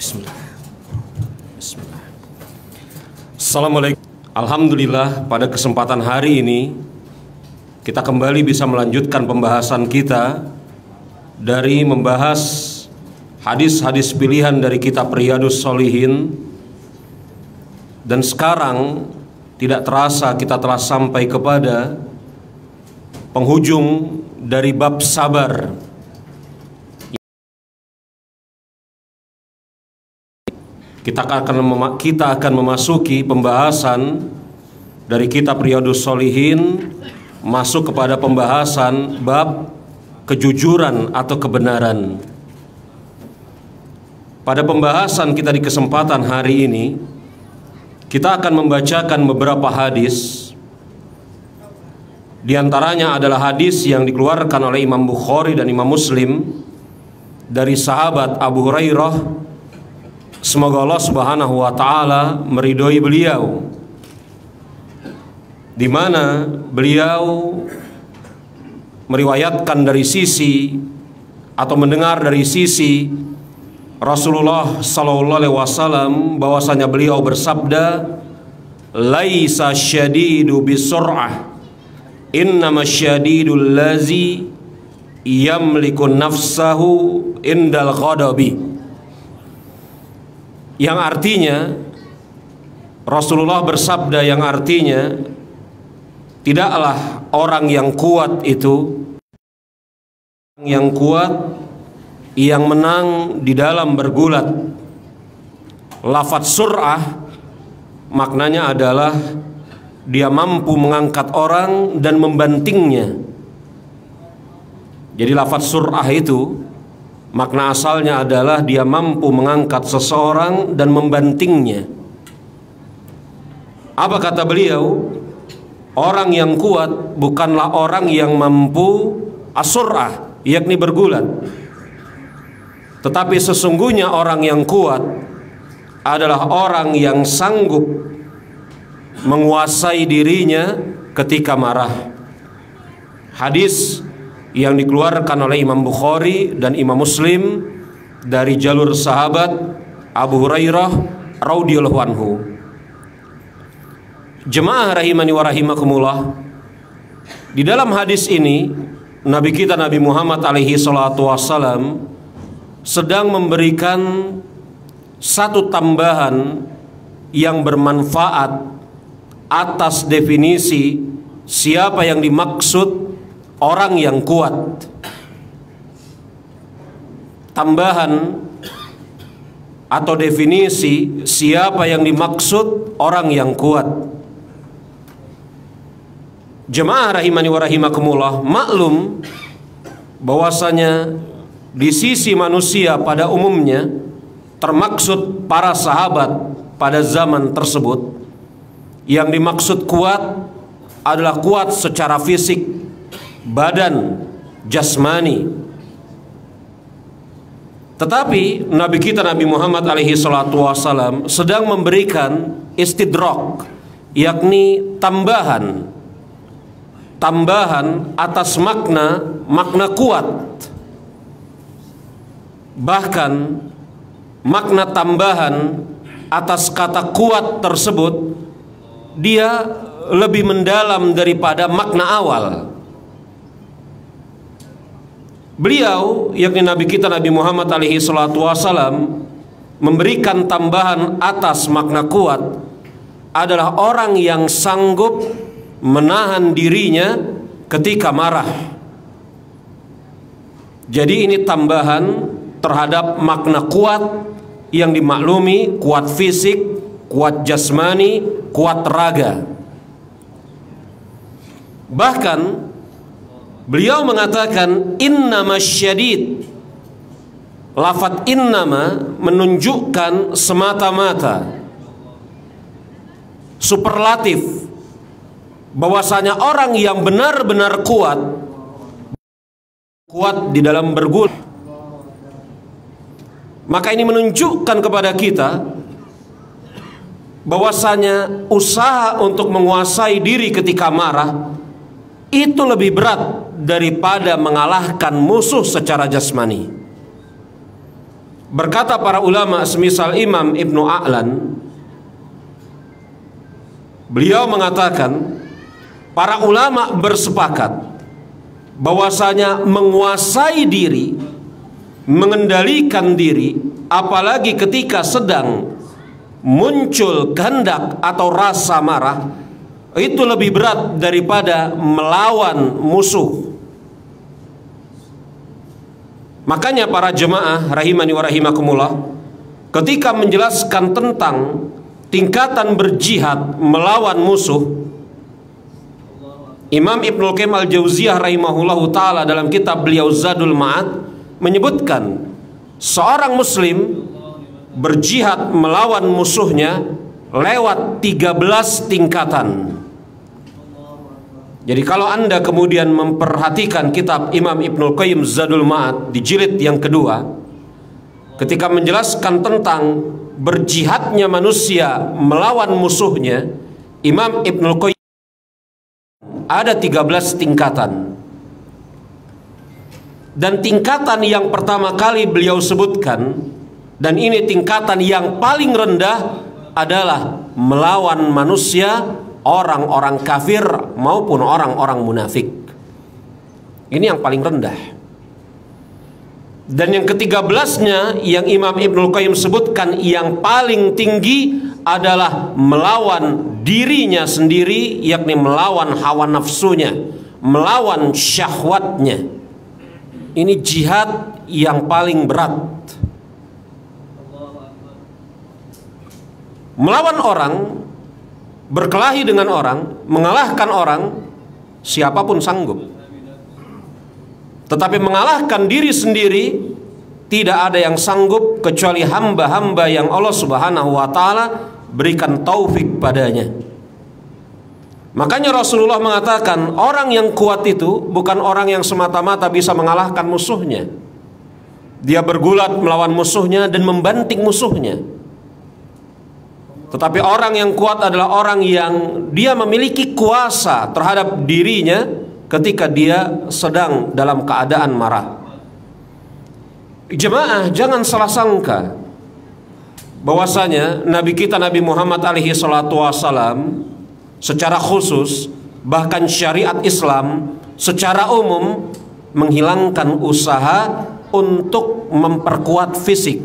Bismillah. Bismillah. Assalamualaikum. Alhamdulillah, pada kesempatan hari ini kita kembali bisa melanjutkan pembahasan kita dari membahas hadis-hadis pilihan dari kitab Riyadhus Shalihin. Dan sekarang tidak terasa kita telah sampai kepada penghujung dari bab sabar. Kita akan memasuki pembahasan dari kitab Riyadhus Shalihin, masuk kepada pembahasan bab kejujuran atau kebenaran. Pada pembahasan kita di kesempatan hari ini, kita akan membacakan beberapa hadis. Di antaranya adalah hadis yang dikeluarkan oleh Imam Bukhari dan Imam Muslim dari sahabat Abu Hurairah. Semoga Allah Subhanahu wa taala meridhoi beliau, di mana beliau meriwayatkan dari sisi atau mendengar dari sisi Rasulullah sallallahu alaihi wasallam bahwasanya beliau bersabda, "Laisa syadidu bisur'ah, innama syadidul lazi yamliku nafsahu indal ghadabi." Yang artinya, Rasulullah bersabda yang artinya, tidaklah orang yang kuat itu yang menang di dalam bergulat. Lafadz sur'ah maknanya adalah dia mampu mengangkat orang dan membantingnya. Jadi lafadz sur'ah itu makna asalnya adalah dia mampu mengangkat seseorang dan membantingnya. Apa kata beliau? Orang yang kuat bukanlah orang yang mampu as-sur'ah, yakni bergulat. Tetapi sesungguhnya orang yang kuat adalah orang yang sanggup menguasai dirinya ketika marah. Hadis yang dikeluarkan oleh Imam Bukhari dan Imam Muslim dari jalur sahabat Abu Hurairah radhiyallahu anhu. Jemaah rahimani wa rahimakumullah, di dalam hadis ini Nabi kita Nabi Muhammad alaihi salatu wassalam sedang memberikan satu tambahan yang bermanfaat atas definisi siapa yang dimaksud orang yang kuat. Tambahan atau definisi siapa yang dimaksud orang yang kuat. Jemaah rahimani wa rahimakumullah, maklum bahwasanya di sisi manusia pada umumnya, termaksud para sahabat pada zaman tersebut, yang dimaksud kuat adalah kuat secara fisik, badan, jasmani. Tetapi Nabi kita Nabi Muhammad alaihi salatu wasallam sedang memberikan istidrak, yakni tambahan atas makna kuat. Bahkan makna tambahan atas kata kuat tersebut dia lebih mendalam daripada makna awal. Beliau, yakni Nabi kita Nabi Muhammad alaihi salatu wasallam, memberikan tambahan atas makna kuat adalah orang yang sanggup menahan dirinya ketika marah. Jadi ini tambahan terhadap makna kuat yang dimaklumi, kuat fisik, kuat jasmani, kuat raga. Bahkan beliau mengatakan innama syadid. Lafadz innama menunjukkan semata-mata superlatif bahwasanya orang yang benar-benar kuat di dalam bergulat. Maka ini menunjukkan kepada kita bahwasanya usaha untuk menguasai diri ketika marah itu lebih berat daripada mengalahkan musuh secara jasmani. Berkata para ulama semisal Imam Ibnu A'lan, beliau mengatakan para ulama bersepakat bahwasanya menguasai diri, mengendalikan diri, apalagi ketika sedang muncul kehendak atau rasa marah, itu lebih berat daripada melawan musuh. Makanya para jemaah rahimani wa rahimakumullah, ketika menjelaskan tentang tingkatan berjihad melawan musuh, Imam Ibnul Qayyim al-Jauziyah rahimahullahu ta'ala dalam kitab beliau Zadul Ma'ad menyebutkan seorang muslim berjihad melawan musuhnya lewat 13 tingkatan. Jadi kalau Anda kemudian memperhatikan kitab Imam Ibnul Qayyim Zadul Ma'ad di jilid yang kedua, ketika menjelaskan tentang berjihadnya manusia melawan musuhnya, Imam Ibnul Qayyim ada 13 tingkatan. Dan tingkatan yang pertama kali beliau sebutkan, dan ini tingkatan yang paling rendah, adalah melawan manusia, orang-orang kafir maupun orang-orang munafik. Ini yang paling rendah. Dan yang ke-13-nya yang Imam Ibnul Qayyim sebutkan yang paling tinggi adalah melawan dirinya sendiri, yakni melawan hawa nafsunya, melawan syahwatnya. Ini jihad yang paling berat. Melawan orang, berkelahi dengan orang, mengalahkan orang, siapapun sanggup. Tetapi mengalahkan diri sendiri, tidak ada yang sanggup kecuali hamba-hamba yang Allah Subhanahu wa ta'ala berikan taufik padanya. Makanya Rasulullah mengatakan orang yang kuat itu bukan orang yang semata-mata bisa mengalahkan musuhnya. Dia bergulat melawan musuhnya dan membanting musuhnya. Tetapi orang yang kuat adalah orang yang dia memiliki kuasa terhadap dirinya ketika dia sedang dalam keadaan marah. Jemaah, jangan salah sangka bahwasanya Nabi kita Nabi Muhammad alaihi salatu wasalam secara khusus, bahkan syariat Islam secara umum menghilangkan usaha untuk memperkuat fisik.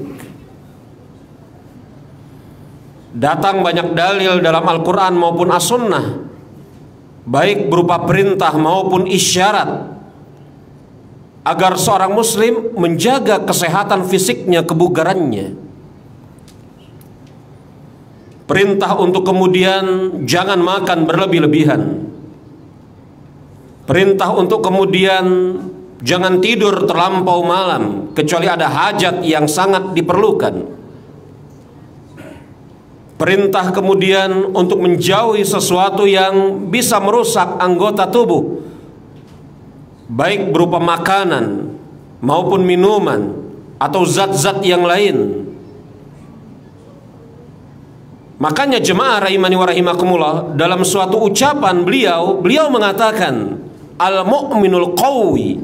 Datang banyak dalil dalam Al-Quran maupun As-Sunnah, baik berupa perintah maupun isyarat, agar seorang muslim menjaga kesehatan fisiknya, kebugarannya. Perintah untuk kemudian jangan makan berlebih-lebihan. Perintah untuk kemudian jangan tidur terlampau malam kecuali ada hajat yang sangat diperlukan. Perintah kemudian untuk menjauhi sesuatu yang bisa merusak anggota tubuh, baik berupa makanan maupun minuman atau zat-zat yang lain. Makanya jemaah rahimani wa rahimakumullah, dalam suatu ucapan beliau mengatakan, al-mu'minul qawi,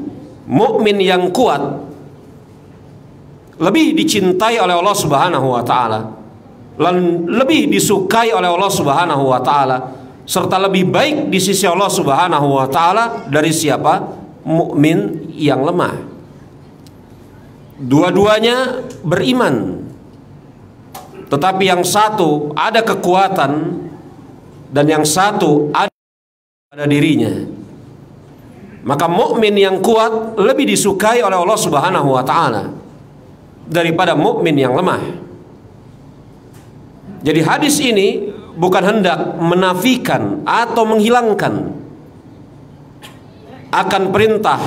mukmin yang kuat, lebih dicintai oleh Allah Subhanahu wa ta'ala, lebih disukai oleh Allah Subhanahu wa ta'ala, serta lebih baik di sisi Allah Subhanahu wa ta'ala dari siapa? Mukmin yang lemah. Dua-duanya beriman, tetapi yang satu ada kekuatan dan yang satu ada pada dirinya. Maka mukmin yang kuat lebih disukai oleh Allah Subhanahu wa ta'ala daripada mukmin yang lemah. Jadi hadis ini bukan hendak menafikan atau menghilangkan akan perintah,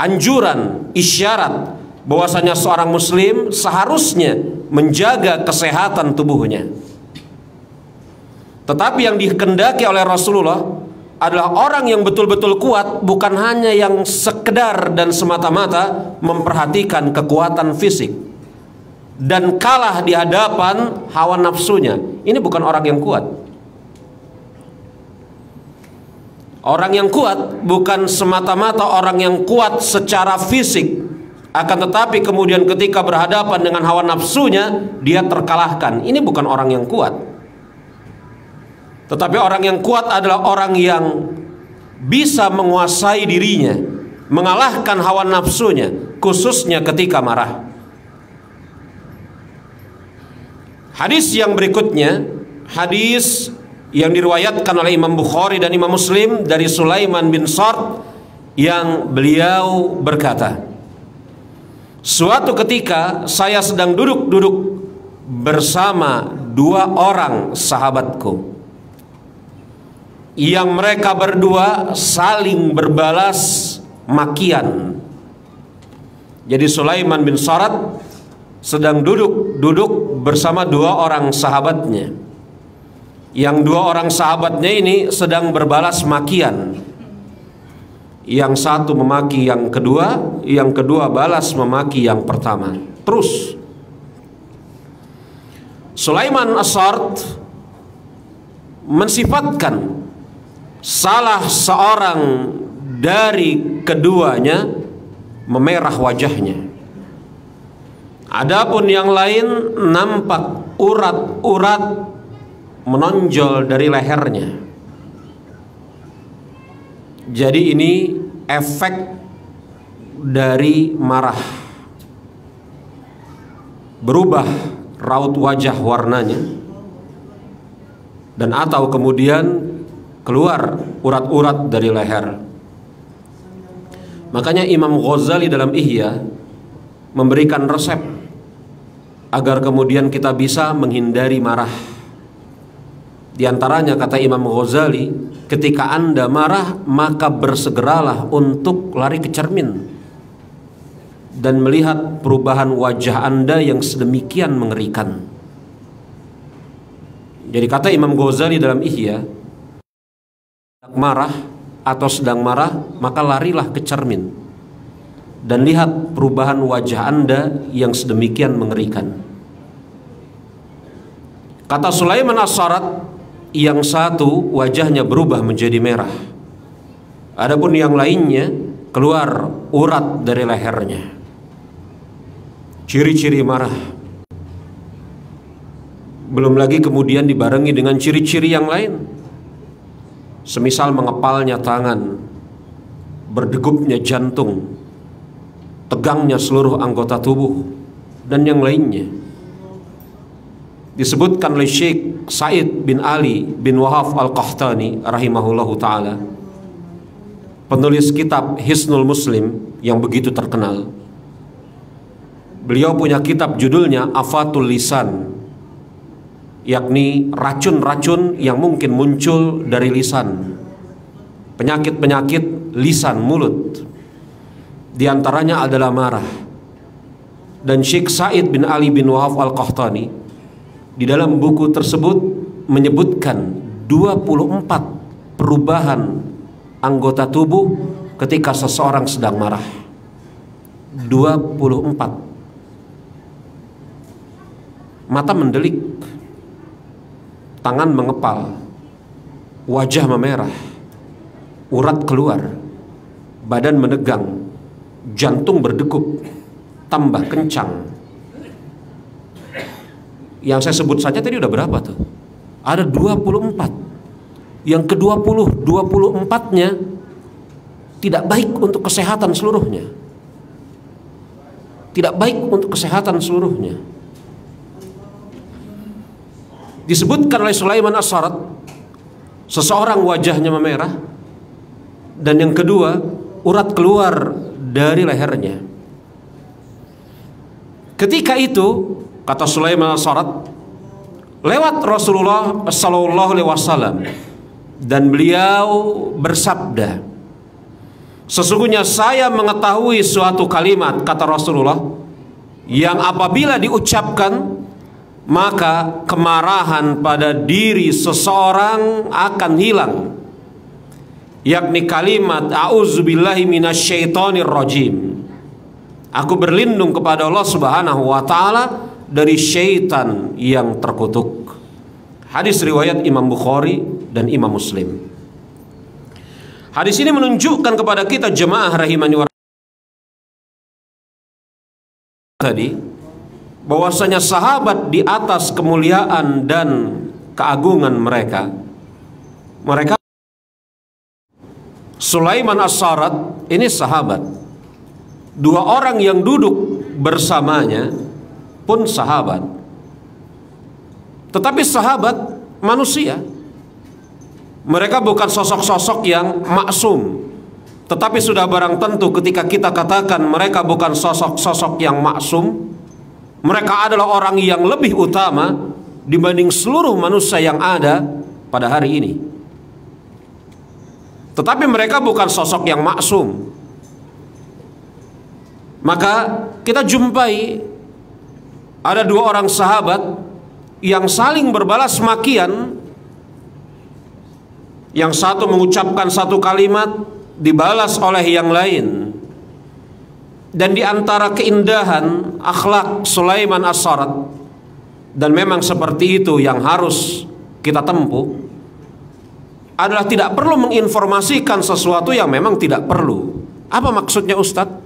anjuran, isyarat bahwasanya seorang muslim seharusnya menjaga kesehatan tubuhnya. Tetapi yang dikehendaki oleh Rasulullah adalah orang yang betul-betul kuat, bukan hanya yang sekedar dan semata-mata memperhatikan kekuatan fisik dan kalah di hadapan hawa nafsunya. Ini bukan orang yang kuat. Orang yang kuat bukan semata-mata orang yang kuat secara fisik, Akan tetapi kemudian ketika berhadapan dengan hawa nafsunya, dia terkalahkan. Ini bukan orang yang kuat. Tetapi orang yang kuat adalah orang yang bisa menguasai dirinya, mengalahkan hawa nafsunya, khususnya ketika marah. Hadis yang berikutnya, hadis yang diriwayatkan oleh Imam Bukhari dan Imam Muslim dari Sulaiman bin Sard, yang beliau berkata, suatu ketika saya sedang duduk-duduk bersama dua orang sahabatku, yang mereka berdua saling berbalas makian. Jadi Sulaiman bin Sard sedang duduk bersama dua orang sahabatnya, yang dua orang sahabatnya ini sedang berbalas makian. Yang satu memaki yang kedua balas memaki yang pertama. Terus Sulaiman As-Sard mensifatkan salah seorang dari keduanya memerah wajahnya. Adapun yang lain nampak urat-urat menonjol dari lehernya. Jadi ini efek dari marah. Berubah raut wajah warnanya, dan atau kemudian keluar urat-urat dari leher. Makanya Imam Ghazali dalam Ihya memberikan resep agar kemudian kita bisa menghindari marah. Di antaranya kata Imam Ghazali, ketika Anda marah maka bersegeralah untuk lari ke cermin dan melihat perubahan wajah Anda yang sedemikian mengerikan. Jadi kata Imam Ghazali dalam Ihya, marah atau sedang marah maka larilah ke cermin dan lihat perubahan wajah Anda yang sedemikian mengerikan. Kata Sulaiman As-Sard, yang satu wajahnya berubah menjadi merah, adapun yang lainnya keluar urat dari lehernya. Ciri-ciri marah. Belum lagi kemudian dibarengi dengan ciri-ciri yang lain, semisal mengepalnya tangan, berdegupnya jantung, tegangnya seluruh anggota tubuh, dan yang lainnya. Disebutkan oleh Syekh Said bin Ali bin Wahab Al-Qahtani rahimahullahu ta'ala, penulis kitab Hisnul Muslim yang begitu terkenal. Beliau punya kitab judulnya Afatul Lisan, yakni racun-racun yang mungkin muncul dari lisan, penyakit-penyakit lisan mulut. Di antaranya adalah marah. Dan Syekh Said bin Ali bin Wahab Al-Qahtani di dalam buku tersebut menyebutkan 24 perubahan anggota tubuh ketika seseorang sedang marah. 24. Mata mendelik, tangan mengepal, wajah memerah, urat keluar, badan menegang, jantung berdegup, tambah kencang. Yang saya sebut saja tadi udah berapa tuh? Ada 24. Yang ke-20, 24-nya tidak baik untuk kesehatan seluruhnya. Tidak baik untuk kesehatan seluruhnya. Disebutkan oleh Sulaiman As-Sard, seseorang wajahnya memerah, dan yang kedua urat keluar dari lehernya. Ketika itu kata Sulaiman As-Sard, lewat Rasulullah sallallahu alaihi wasallam, dan beliau bersabda, sesungguhnya saya mengetahui suatu kalimat, kata Rasulullah, yang apabila diucapkan maka kemarahan pada diri seseorang akan hilang, yakni kalimat a'udzubillahi minasyaitonir rajim. Aku berlindung kepada Allah Subhanahu wa taala dari syaitan yang terkutuk. Hadis riwayat Imam Bukhari dan Imam Muslim. Hadis ini menunjukkan kepada kita jemaah rahimani wa tadi bahwasanya sahabat di atas kemuliaan dan keagungan mereka Sulaiman As-Sarat ini sahabat. Dua orang yang duduk bersamanya pun sahabat. Tetapi sahabat manusia. Mereka bukan sosok-sosok yang maksum. Tetapi sudah barang tentu ketika kita katakan mereka bukan sosok-sosok yang maksum, mereka adalah orang yang lebih utama dibanding seluruh manusia yang ada pada hari ini. Tetapi mereka bukan sosok yang maksum. Maka kita jumpai ada dua orang sahabat yang saling berbalas makian. Yang satu mengucapkan satu kalimat dibalas oleh yang lain. Dan di antara keindahan akhlak Sulaiman As-Sarat, dan memang seperti itu yang harus kita tempuh, adalah tidak perlu menginformasikan sesuatu yang memang tidak perlu. Apa maksudnya Ustadz?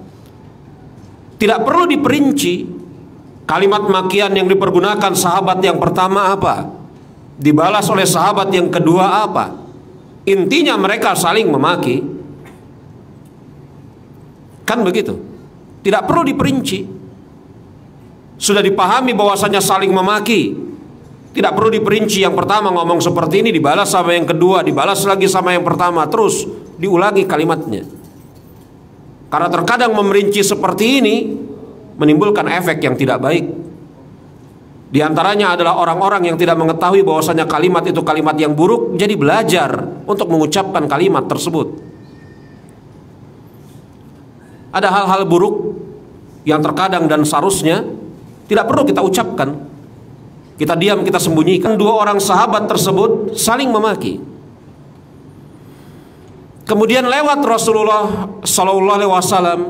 Tidak perlu diperinci. Kalimat makian yang dipergunakan sahabat yang pertama apa? Dibalas oleh sahabat yang kedua apa? Intinya mereka saling memaki. Kan begitu? Tidak perlu diperinci. Sudah dipahami bahwasanya saling memaki. Tidak perlu diperinci. Yang pertama ngomong seperti ini, dibalas sama yang kedua, dibalas lagi sama yang pertama, terus diulangi kalimatnya. Karena terkadang memerinci seperti ini menimbulkan efek yang tidak baik. Di antaranya adalah orang-orang yang tidak mengetahui bahwasanya kalimat itu kalimat yang buruk, jadi belajar untuk mengucapkan kalimat tersebut. Ada hal-hal buruk yang terkadang dan seharusnya tidak perlu kita ucapkan. Kita diam, kita sembunyikan. Dua orang sahabat tersebut saling memaki. Kemudian lewat Rasulullah Sallallahu Alaihi Wasallam.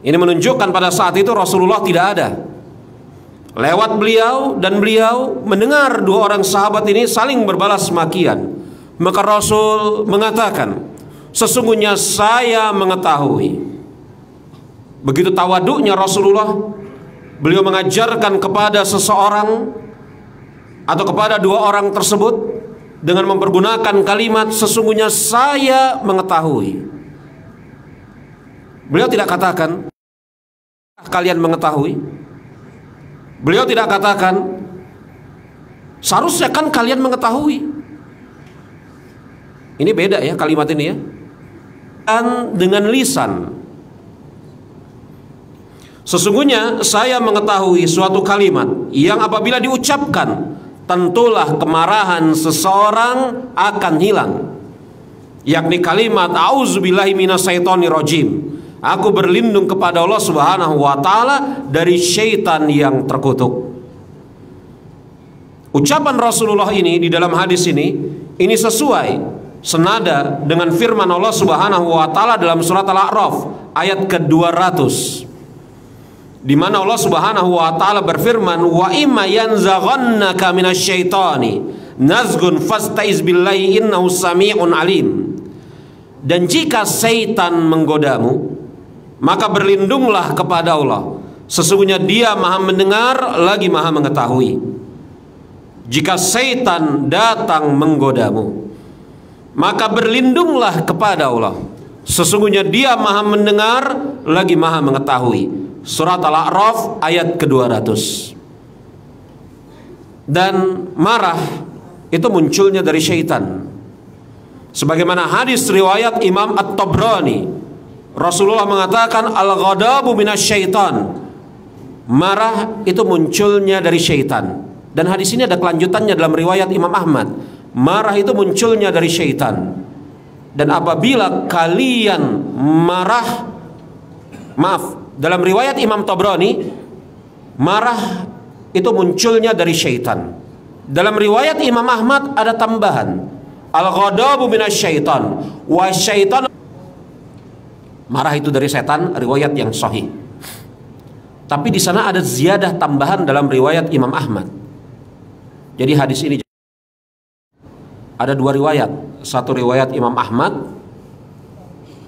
Ini menunjukkan pada saat itu Rasulullah tidak ada. Lewat beliau dan beliau mendengar dua orang sahabat ini saling berbalas makian. Maka Rasul mengatakan, sesungguhnya saya mengetahui. Begitu tawaduknya Rasulullah, beliau mengajarkan kepada seseorang atau kepada dua orang tersebut dengan mempergunakan kalimat sesungguhnya saya mengetahui. Beliau tidak katakan kalian mengetahui. Beliau tidak katakan seharusnya kan kalian mengetahui. Ini beda ya kalimat ini ya. Dan dengan lisan. Sesungguhnya saya mengetahui suatu kalimat yang apabila diucapkan tentulah kemarahan seseorang akan hilang, yakni kalimat auzubillahi minasyaitonirrajim. Aku berlindung kepada Allah Subhanahu wa taala dari syaitan yang terkutuk. Ucapan Rasulullah ini di dalam hadis ini sesuai senada dengan firman Allah Subhanahu wa taala dalam surat Al-A'raf ayat ke-200. Di mana Allah Subhanahu wa taala berfirman, "Wa imma yanzaghannaka minasyaitani nazghun fastaiz billahi innahu samii'un alim." Dan jika syaitan menggodamu, maka berlindunglah kepada Allah. Sesungguhnya Dia Maha mendengar lagi Maha mengetahui. Jika syaitan datang menggodamu, maka berlindunglah kepada Allah. Sesungguhnya Dia Maha mendengar lagi Maha mengetahui. Surat Al-A'raf ayat ke-200. Dan marah itu munculnya dari syaitan. Sebagaimana hadis riwayat Imam At-Tabrani, Rasulullah mengatakan al-ghadabu minasyaitan. Marah itu munculnya dari syaitan. Dan hadis ini ada kelanjutannya dalam riwayat Imam Ahmad. Marah itu munculnya dari syaitan. Dan apabila kalian marah, dalam riwayat Imam Tabrani, marah itu munculnya dari syaitan. Dalam riwayat Imam Ahmad ada tambahan, al-ghadabu minasyaitan wa syaitan. Marah itu dari setan, riwayat yang sahih. Tapi di sana ada ziyadah tambahan dalam riwayat Imam Ahmad. Jadi hadis ini ada dua riwayat. Satu riwayat Imam Ahmad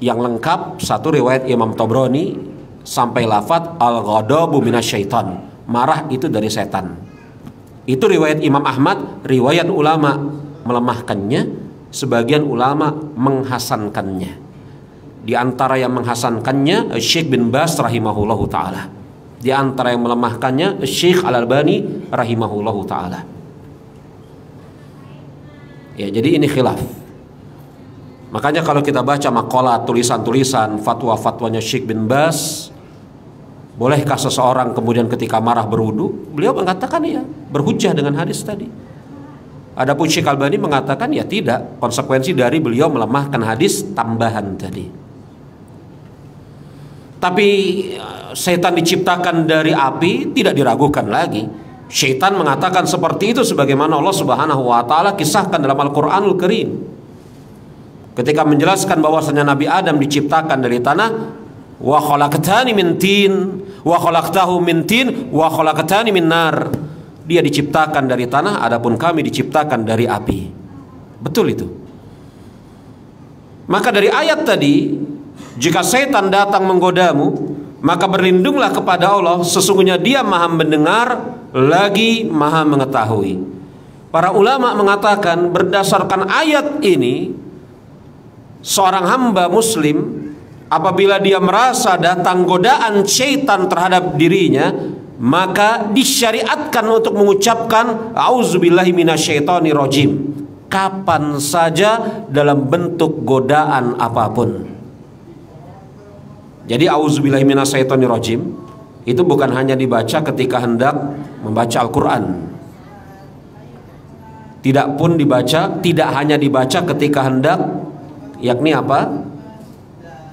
yang lengkap, satu riwayat Imam Tabrani sampai lafadz al-ghadabu minasyaiton, marah itu dari setan. Itu riwayat Imam Ahmad, riwayat ulama melemahkannya, sebagian ulama menghasankannya. Di antara yang menghasankannya Syekh bin Baz rahimahullahu taala. Di antara yang melemahkannya Syekh Al-Albani rahimahullahu taala. Ya, jadi ini khilaf. Makanya kalau kita baca makalah, tulisan-tulisan, fatwa-fatwanya Syekh bin Baz, bolehkah seseorang kemudian ketika marah berwudu? Beliau mengatakan ya, berhujjah dengan hadis tadi. Adapun Syekh Al-Albani mengatakan ya tidak, konsekuensi dari beliau melemahkan hadis tambahan tadi. Tapi setan diciptakan dari api tidak diragukan lagi. Syaitan mengatakan seperti itu sebagaimana Allah Subhanahu wa taala kisahkan dalam Al-Qur'anul Karim. Ketika menjelaskan bahwasanya Nabi Adam diciptakan dari tanah, wa khalaqtani min tin wa khalaqtahu min tin wa khalaqtani min nar. Dia diciptakan dari tanah, adapun kami diciptakan dari api. Betul itu. Maka dari ayat tadi, jika setan datang menggodamu, maka berlindunglah kepada Allah, sesungguhnya Dia Maha mendengar lagi Maha mengetahui. Para ulama mengatakan berdasarkan ayat ini, seorang hamba muslim apabila dia merasa datang godaan syaitan terhadap dirinya, maka disyariatkan untuk mengucapkan auzubillahi minasyaitonirrajim kapan saja dalam bentuk godaan apapun. Jadi auzubillahi minasyaitonirrajim itu bukan hanya dibaca ketika hendak membaca Al-Quran. Tidak hanya dibaca ketika hendak, yakni apa?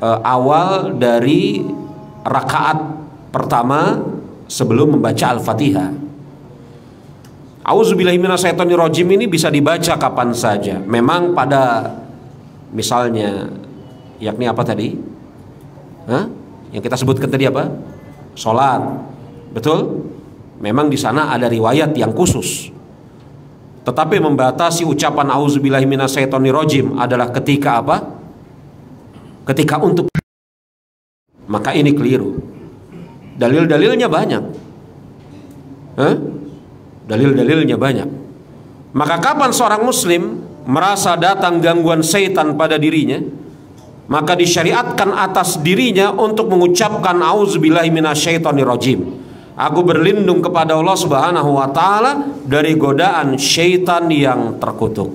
Awal dari rakaat pertama sebelum membaca Al-Fatihah. Auzubillahi minasyaitonirrajim ini bisa dibaca kapan saja. Memang pada misalnya, yakni apa tadi? Yang kita sebutkan tadi apa? Sholat, betul? Memang di sana ada riwayat yang khusus. Tetapi membatasi ucapan auzubillahi minasyaitonirrajim adalah ketika apa? Ketika untuk, maka ini keliru. Dalil-dalilnya banyak. Dalil-dalilnya banyak. Maka kapan seorang muslim merasa datang gangguan syaitan pada dirinya, maka disyariatkan atas dirinya untuk mengucapkan auzubillahi minasyaitonirrajim. Aku berlindung kepada Allah Subhanahu wa taala dari godaan syaitan yang terkutuk.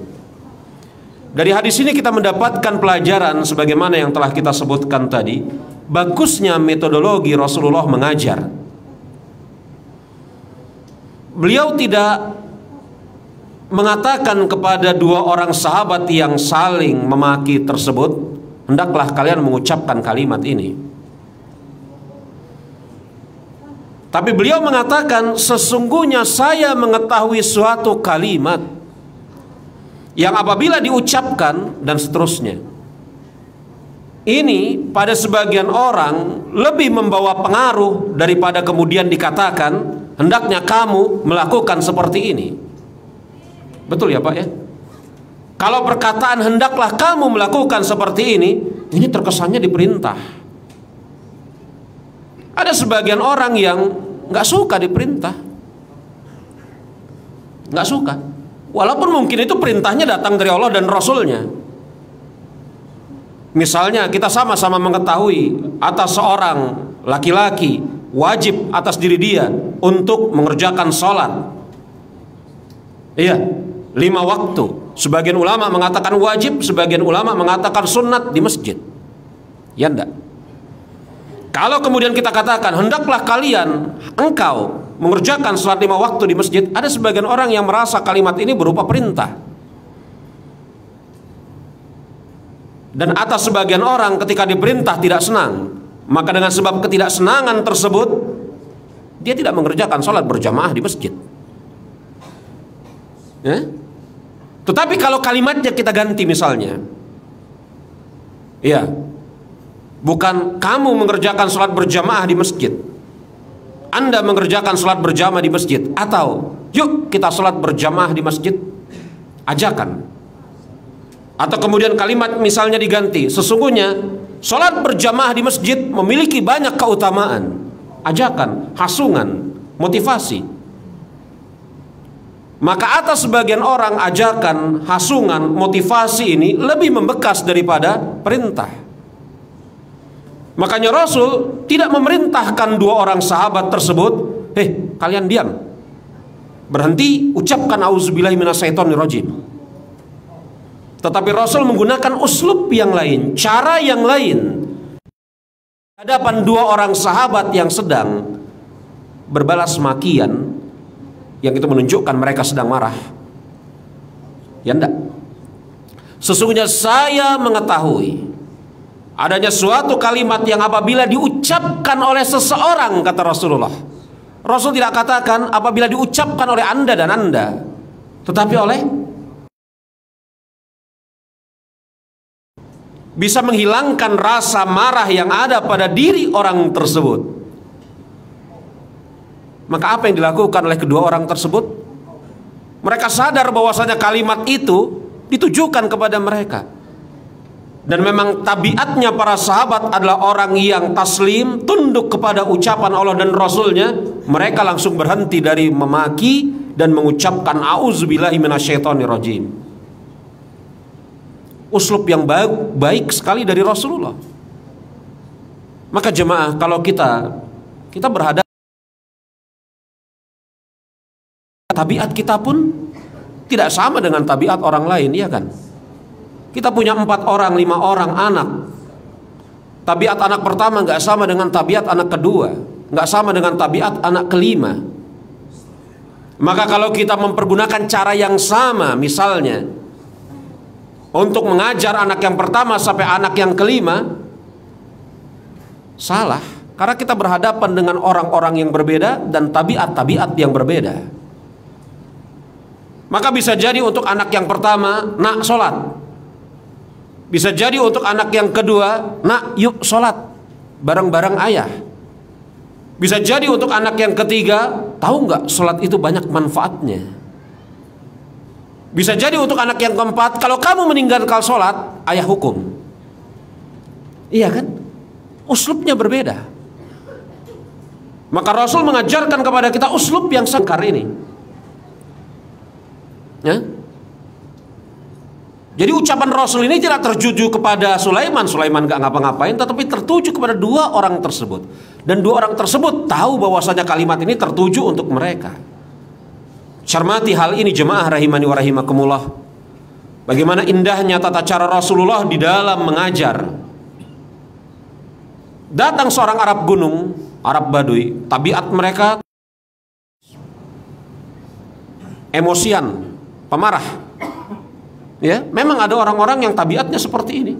Dari hadis ini kita mendapatkan pelajaran sebagaimana yang telah kita sebutkan tadi, bagusnya metodologi Rasulullah mengajar. Beliau tidak mengatakan kepada dua orang sahabat yang saling memaki tersebut, hendaklah kalian mengucapkan kalimat ini. Tapi beliau mengatakan, sesungguhnya saya mengetahui suatu kalimat yang apabila diucapkan dan seterusnya, ini pada sebagian orang lebih membawa pengaruh daripada kemudian dikatakan hendaknya kamu melakukan seperti ini. Betul ya Pak ya? Kalau perkataan hendaklah kamu melakukan seperti ini terkesannya diperintah. Ada sebagian orang yang nggak suka diperintah, nggak suka, walaupun mungkin itu perintahnya datang dari Allah dan Rasulnya. Misalnya kita sama-sama mengetahui atas seorang laki-laki wajib atas diri dia untuk mengerjakan sholat, 5 waktu. Sebagian ulama mengatakan wajib, sebagian ulama mengatakan sunnat di masjid. Ya enggak? Kalau kemudian kita katakan hendaklah engkau mengerjakan sholat 5 waktu di masjid, ada sebagian orang yang merasa kalimat ini berupa perintah. Dan atas sebagian orang ketika diperintah tidak senang, maka dengan sebab ketidaksenangan tersebut dia tidak mengerjakan sholat berjamaah di masjid. Tetapi kalau kalimatnya kita ganti misalnya, bukan kamu mengerjakan sholat berjamaah di masjid, Anda mengerjakan sholat berjamaah di masjid, atau yuk kita sholat berjamaah di masjid, ajakan. Atau kemudian kalimat misalnya diganti, sesungguhnya Sholat berjamaah di masjid memiliki banyak keutamaan, ajakan, hasungan, motivasi. Maka atas sebagian orang ajakan, hasungan, motivasi ini lebih membekas daripada perintah. Makanya Rasul tidak memerintahkan dua orang sahabat tersebut, kalian diam, berhenti, ucapkan auzubillahi minasyaitonirrajim. Tetapi Rasul menggunakan uslub yang lain, cara yang lain. Hadapan dua orang sahabat yang sedang berbalas makian, yang itu menunjukkan mereka sedang marah. Ya enggak? Sesungguhnya saya mengetahui adanya suatu kalimat yang apabila diucapkan oleh seseorang, kata Rasulullah, Rasul tidak katakan apabila diucapkan oleh anda dan anda, tetapi oleh bisa menghilangkan rasa marah yang ada pada diri orang tersebut. Maka apa yang dilakukan oleh kedua orang tersebut? Mereka sadar bahwasanya kalimat itu ditujukan kepada mereka. Dan memang tabiatnya para sahabat adalah orang yang taslim, tunduk kepada ucapan Allah dan Rasulnya. Mereka langsung berhenti dari memaki dan mengucapkan auzubillahi minasyaitonirrajim. Uslub yang baik sekali dari Rasulullah. Maka jemaah, kalau kita berhadapan, tabiat kita pun tidak sama dengan tabiat orang lain, iya kan? Kita punya 4 orang, 5 orang anak. Tabiat anak pertama nggak sama dengan tabiat anak kedua, nggak sama dengan tabiat anak kelima. Maka kalau kita mempergunakan cara yang sama, misalnya untuk mengajar anak yang pertama sampai anak yang kelima, salah. Karena kita berhadapan dengan orang-orang yang berbeda dan tabiat-tabiat yang berbeda. Maka bisa jadi untuk anak yang pertama, nak sholat. Bisa jadi untuk anak yang kedua, nak yuk sholat bareng-bareng ayah. Bisa jadi untuk anak yang ketiga, tahu nggak sholat itu banyak manfaatnya. Bisa jadi untuk anak yang keempat, kalau kamu meninggalkan sholat, ayah hukum. Iya kan? Uslubnya berbeda. Maka Rasul mengajarkan kepada kita uslub yang sangkar ini. Ya? Jadi ucapan Rasul ini tidak tertuju kepada Sulaiman. Sulaiman gak ngapa-ngapain, tetapi tertuju kepada dua orang tersebut. Dan dua orang tersebut tahu bahwasanya kalimat ini tertuju untuk mereka. Cermati hal ini jemaah rahimani wa rahimakumullah. Bagaimana indahnya tata cara Rasulullah di dalam mengajar. Datang seorang Arab gunung, Arab Baduy, tabiat mereka emosian, pemarah. Ya, memang ada orang-orang yang tabiatnya seperti ini.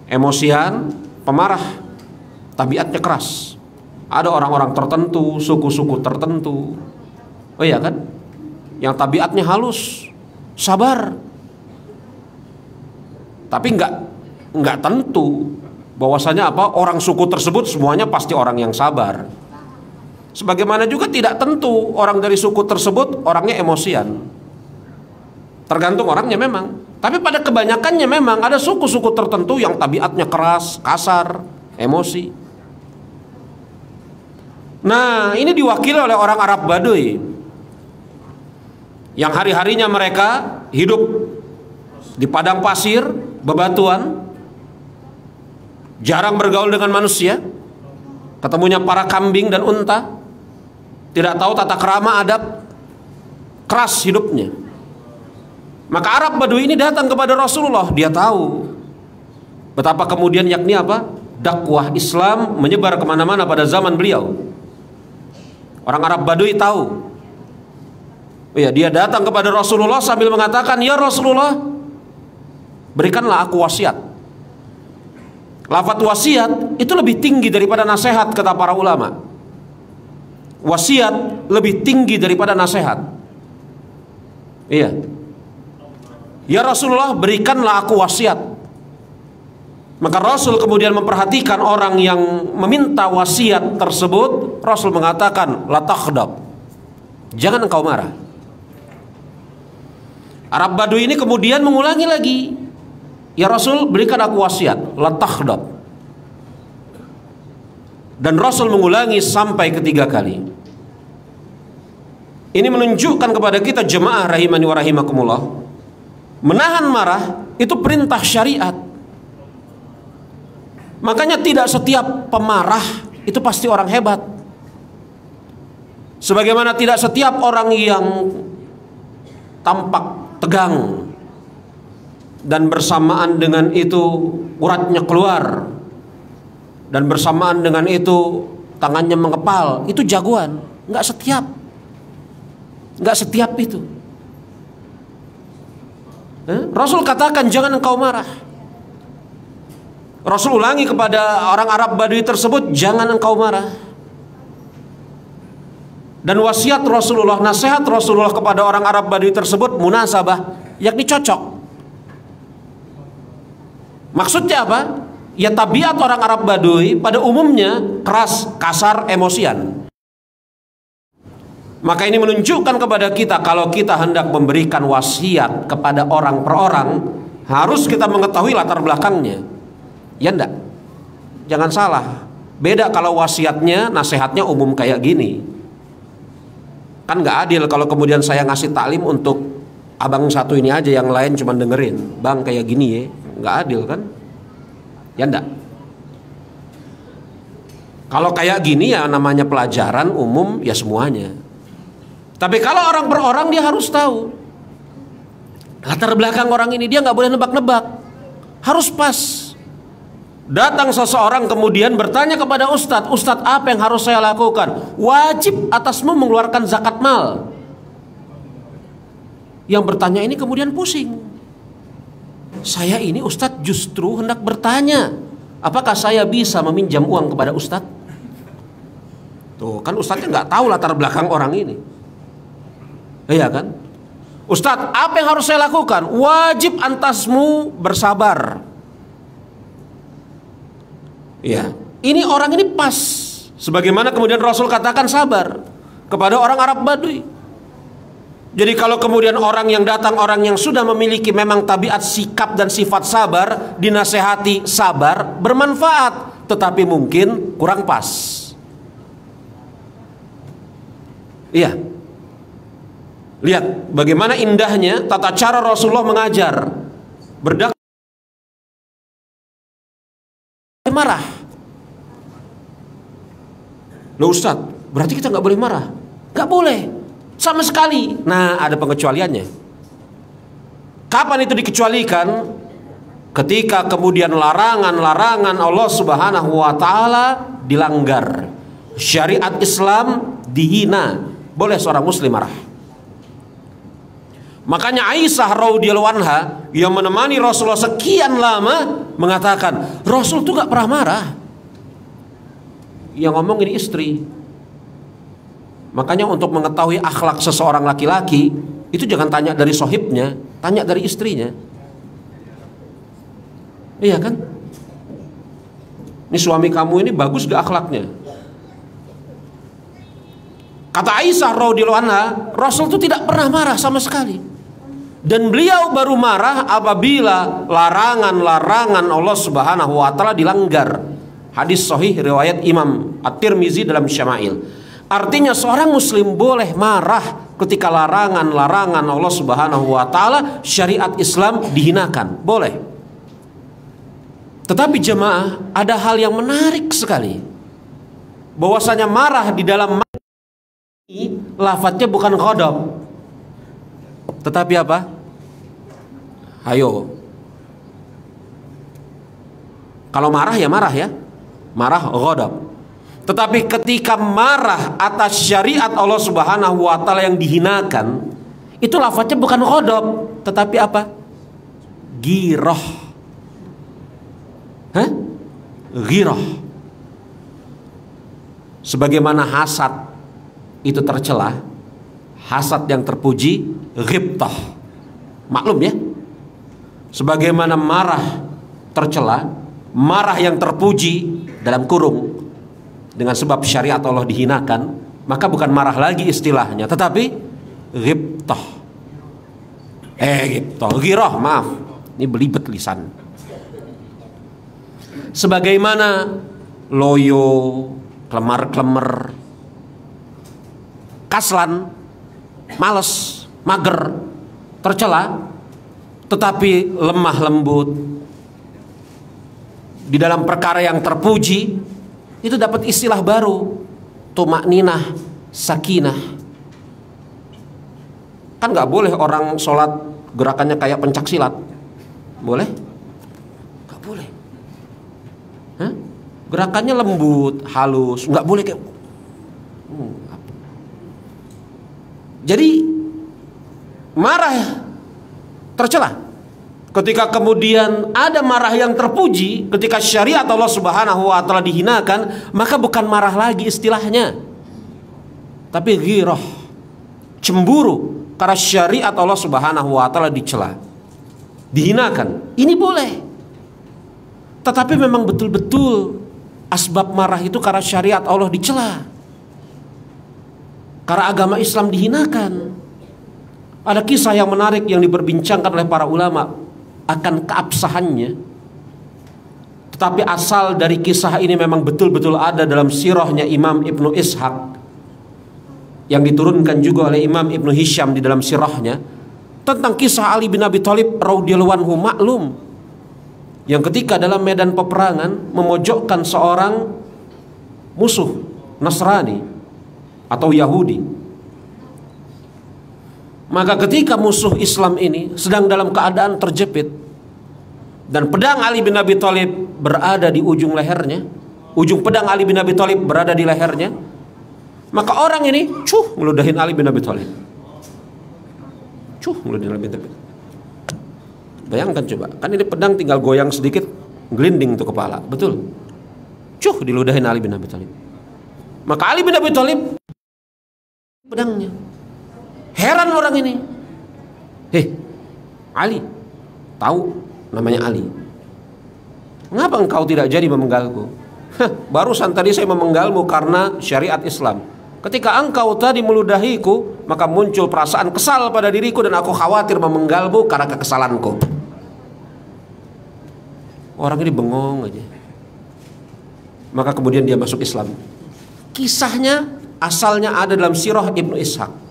Emosian, pemarah, tabiatnya keras. Ada orang-orang tertentu, suku-suku tertentu. Oh iya kan? Yang tabiatnya halus, sabar. Tapi enggak tentu bahwasanya orang suku tersebut semuanya pasti orang yang sabar. Sebagaimana juga tidak tentu orang dari suku tersebut orangnya emosian. Tergantung orangnya memang. Tapi pada kebanyakannya memang ada suku-suku tertentu yang tabiatnya keras, kasar, emosi. Nah, ini diwakili oleh orang Arab Baduy yang hari-harinya mereka hidup di padang pasir, bebatuan, jarang bergaul dengan manusia, ketemunya para kambing dan unta, tidak tahu tata krama adab, keras hidupnya. Maka Arab Baduy ini datang kepada Rasulullah. Dia tahu betapa kemudian yakni dakwah Islam menyebar kemana-mana pada zaman beliau. Orang Arab Baduy tahu. Ya, dia datang kepada Rasulullah sambil mengatakan, ya Rasulullah, berikanlah aku wasiat. Lafaz wasiat itu lebih tinggi daripada nasihat, kata para ulama. Wasiat lebih tinggi daripada nasihat. Iya. Ya Rasulullah, berikanlah aku wasiat. Maka Rasul kemudian memperhatikan orang yang meminta wasiat tersebut. Rasul mengatakan, la takhdab, jangan engkau marah. Arab Baduy ini kemudian mengulangi lagi, "Ya Rasul, berikan aku wasiat, la takhdab." Dan Rasul mengulangi sampai ketiga kali. Ini menunjukkan kepada kita jemaah rahimani wa rahimakumullah, menahan marah itu perintah syariat. Makanya tidak setiap pemarah itu pasti orang hebat. Sebagaimana tidak setiap orang yang tampak tegang dan bersamaan dengan itu uratnya keluar, dan bersamaan dengan itu tangannya mengepal, itu jagoan. Nggak setiap itu. Rasul katakan jangan engkau marah. Rasul ulangi kepada orang Arab Badui tersebut, jangan engkau marah. Dan wasiat Rasulullah, nasihat Rasulullah kepada orang Arab Badui tersebut munasabah, yakni cocok. Maksudnya apa? Ya, tabiat orang Arab Badui pada umumnya keras, kasar, emosian. Maka ini menunjukkan kepada kita, kalau kita hendak memberikan wasiat kepada orang per orang, harus kita mengetahui latar belakangnya. Ya enggak? Jangan salah. Beda kalau wasiatnya, nasihatnya umum kayak gini. Kan nggak adil kalau kemudian saya ngasih taklim untuk abang satu ini aja, yang lain cuma dengerin. Bang kayak gini ya, nggak adil kan? Ya enggak? Kalau kayak gini ya namanya pelajaran umum ya semuanya. Tapi kalau orang per orang, dia harus tahu latar belakang orang ini. Dia nggak boleh nebak-nebak, harus pas. Datang seseorang kemudian bertanya kepada Ustadz, "Ustadz, apa yang harus saya lakukan?" "Wajib atasmu mengeluarkan zakat mal." Yang bertanya ini kemudian pusing. Saya ini Ustadz justru hendak bertanya, apakah saya bisa meminjam uang kepada Ustadz? Tuh kan Ustadznya nggak tahu latar belakang orang ini. Iya kan? "Ustadz, apa yang harus saya lakukan?" "Wajib atasmu bersabar." Ya, ini orang ini pas. Sebagaimana kemudian Rasul katakan sabar kepada orang Arab Badui. Jadi kalau kemudian orang yang datang, orang yang sudah memiliki memang tabiat sikap dan sifat sabar, dinasehati sabar, bermanfaat, tetapi mungkin kurang pas. Iya. Lihat bagaimana indahnya tata cara Rasulullah mengajar. Berdakwah marah. Loh Ustadz, berarti kita nggak boleh marah? Nggak boleh sama sekali. Nah, ada pengecualiannya. Kapan itu dikecualikan? Ketika kemudian larangan-larangan Allah Subhanahu wa Ta'ala dilanggar, syariat Islam dihina, boleh seorang muslim marah. Makanya Aisyah radhiyallahu anha yang menemani Rasulullah sekian lama mengatakan, Rasul tuh gak pernah marah. Yang ngomong ini istri. Makanya untuk mengetahui akhlak seseorang laki-laki, itu jangan tanya dari sohibnya, tanya dari istrinya. Iya kan? Ini suami kamu ini bagus gak akhlaknya? Kata Aisyah radhiyallahu anha, Rasul itu tidak pernah marah sama sekali. Dan beliau baru marah apabila larangan-larangan Allah Subhanahu wa Ta'ala dilanggar. Hadis sahih riwayat Imam At-Tirmizi dalam Syama'il. Artinya seorang muslim boleh marah ketika larangan-larangan Allah Subhanahu wa Ta'ala, syariat Islam dihinakan, boleh. Tetapi jemaah, ada hal yang menarik sekali, bahwasanya marah di dalam ini lafadznya bukan ghadab, tetapi apa? Ayo. Kalau marah ya marah ya. Marah ghadab. Tetapi ketika marah atas syariat Allah Subhanahu wa Ta'ala yang dihinakan, itu lafadznya bukan ghadab, tetapi apa? Ghirah. Hah? Ghirah. Sebagaimana hasad itu tercela, hasad yang terpuji ghibtah. Maklum ya? Sebagaimana marah tercela, marah yang terpuji dalam kurung dengan sebab syariat Allah dihinakan, maka bukan marah lagi istilahnya, tetapi ghibtah. Ghibtah, ghirah, maaf. Ini belibet lisan. sebagaimana loyo, klemar-klemer, kaslan, males, mager, tercela, tetapi lemah lembut di dalam perkara yang terpuji, itu dapat istilah baru, tumakninah, sakinah. Kan nggak boleh orang sholat gerakannya kayak pencak silat, boleh? Nggak boleh. Hah? Gerakannya lembut, halus, nggak boleh kayak. Jadi marah, tercela. Ketika kemudian ada marah yang terpuji, ketika syariat Allah Subhanahu wa taala dihinakan, maka bukan marah lagi istilahnya, tapi ghirah, cemburu karena syariat Allah Subhanahu wa taala dicela, dihinakan. Ini boleh. Tetapi memang betul-betul asbab marah itu karena syariat Allah dicela, karena agama Islam dihinakan. Ada kisah yang menarik yang diperbincangkan oleh para ulama akan keabsahannya. Tetapi asal dari kisah ini memang betul-betul ada dalam sirahnya Imam Ibnu Ishaq, yang diturunkan juga oleh Imam Ibnu Hisham di dalam sirahnya, tentang kisah Ali bin Abi Thalib radhiyallahu anhu. Maklum, yang ketika dalam medan peperangan memojokkan seorang musuh Nasrani atau Yahudi. Maka ketika musuh Islam ini sedang dalam keadaan terjepit dan pedang Ali bin Abi Thalib berada di ujung lehernya, ujung pedang Ali bin Abi Thalib berada di lehernya, maka orang ini ngeludahin Ali bin Abi Thalib. Ngeludahin Ali bin Abi Thalib. Bayangkan coba, kan ini pedang tinggal goyang sedikit, gelinding tuh kepala, betul? Diludahin Ali bin Abi Thalib. Maka Ali bin Abi Thalib pedangnya. Heran orang ini. Ali, tahu namanya Ali. Mengapa engkau tidak jadi memenggalku? Barusan tadi saya memenggalmu karena syariat Islam. Ketika engkau tadi meludahiku, maka muncul perasaan kesal pada diriku dan aku khawatir memenggalmu karena kekesalanku. Orang ini bengong aja. Maka kemudian dia masuk Islam. Kisahnya asalnya ada dalam sirah Ibnu Ishaq.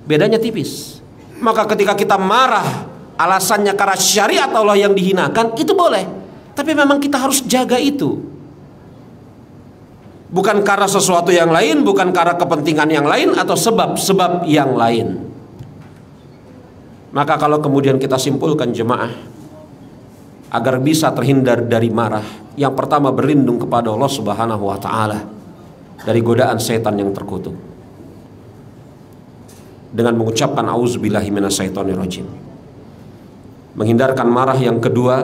Bedanya tipis. Maka ketika kita marah alasannya karena syariat Allah yang dihinakan, itu boleh. Tapi memang kita harus jaga itu. Bukan karena sesuatu yang lain, bukan karena kepentingan yang lain atau sebab-sebab yang lain. Maka kalau kemudian kita simpulkan jemaah, agar bisa terhindar dari marah, yang pertama berlindung kepada Allah Subhanahu wa taala dari godaan setan yang terkutuk, dengan mengucapkan auzubillahi minasyaitonirrajim. Menghindarkan marah yang kedua,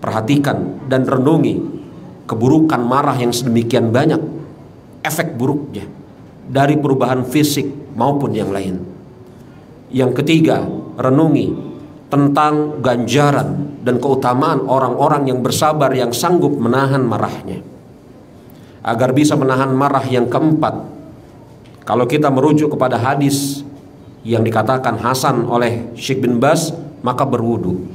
perhatikan dan renungi keburukan marah yang sedemikian banyak, efek buruknya dari perubahan fisik maupun yang lain. Yang ketiga, renungi tentang ganjaran dan keutamaan orang-orang yang bersabar, yang sanggup menahan marahnya. Agar bisa menahan marah yang keempat, kalau kita merujuk kepada hadis yang dikatakan hasan oleh Syekh bin Baz, maka berwudu.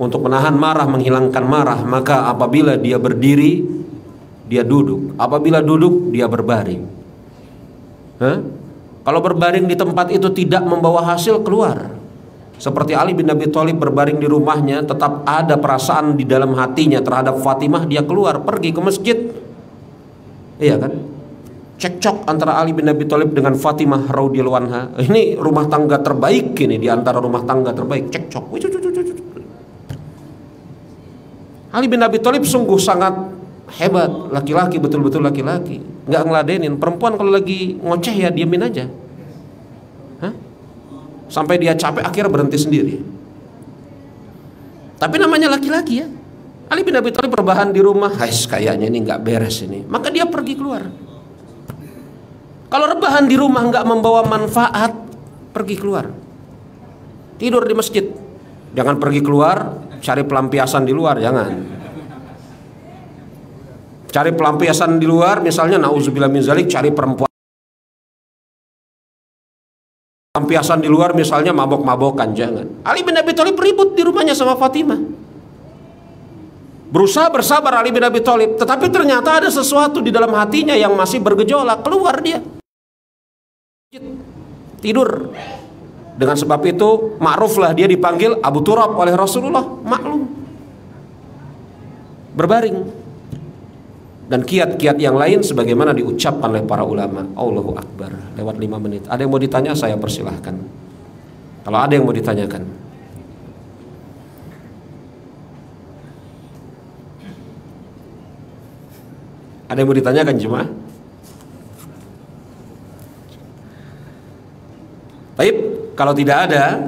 Untuk menahan marah, menghilangkan marah, maka apabila dia berdiri, dia duduk. Apabila duduk, dia berbaring. Kalau berbaring di tempat itu tidak membawa hasil, keluar. Seperti Ali bin Abi Thalib berbaring di rumahnya, tetap ada perasaan di dalam hatinya terhadap Fatimah, dia keluar, pergi ke masjid. Iya kan? Cekcok antara Ali bin Abi Thalib dengan Fatimah radhiyallahu anha. Ini rumah tangga terbaik, ini di antara rumah tangga terbaik, cekcok. Ali bin Abi Thalib sungguh sangat hebat, laki-laki, betul-betul laki-laki, nggak ngeladenin. Perempuan kalau lagi ngoceh ya diemin aja. Sampai dia capek akhirnya berhenti sendiri. Tapi namanya laki-laki ya. Ali bin Abi Thalib berbahan di rumah, kayaknya ini nggak beres ini. Maka dia pergi keluar. Kalau rebahan di rumah nggak membawa manfaat, pergi keluar. Tidur di masjid. Jangan pergi keluar, cari pelampiasan di luar, jangan. Cari pelampiasan di luar, misalnya nauzubillah min zalik, cari perempuan. Pelampiasan di luar misalnya mabok-mabokan, jangan. Ali bin Abi Thalib ribut di rumahnya sama Fatimah. Berusaha bersabar Ali bin Abi Thalib, tetapi ternyata ada sesuatu di dalam hatinya yang masih bergejolak. Keluar dia, tidur. Dengan sebab itu ma'ruflah dia dipanggil Abu Turab oleh Rasulullah, maklum, berbaring. Dan kiat-kiat yang lain sebagaimana diucapkan oleh para ulama. Allahu Akbar. Lewat 5 menit. Ada yang mau ditanya, saya persilahkan. Kalau ada yang mau ditanyakan. Ada yang mau ditanyakan jemaah? Baik, kalau tidak ada,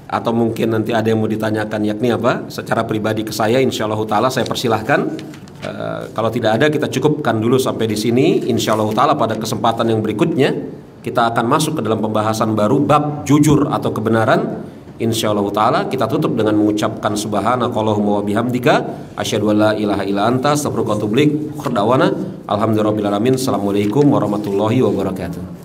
atau mungkin nanti ada yang mau ditanyakan, yakni apa? Secara pribadi ke saya, insyaallah taala saya persilahkan. Kalau tidak ada, kita cukupkan dulu sampai di sini. Insyaallah taala pada kesempatan yang berikutnya kita akan masuk ke dalam pembahasan baru, bab jujur atau kebenaran. Insyaallah taala kita tutup dengan mengucapkan subhanakallahumma wa bihamdika asyhadu an la ilaha illa anta astaghfiruka wa atubu ilaik. Alhamdulillahirabbil alamin. Assalamualaikum warahmatullahi wabarakatuh.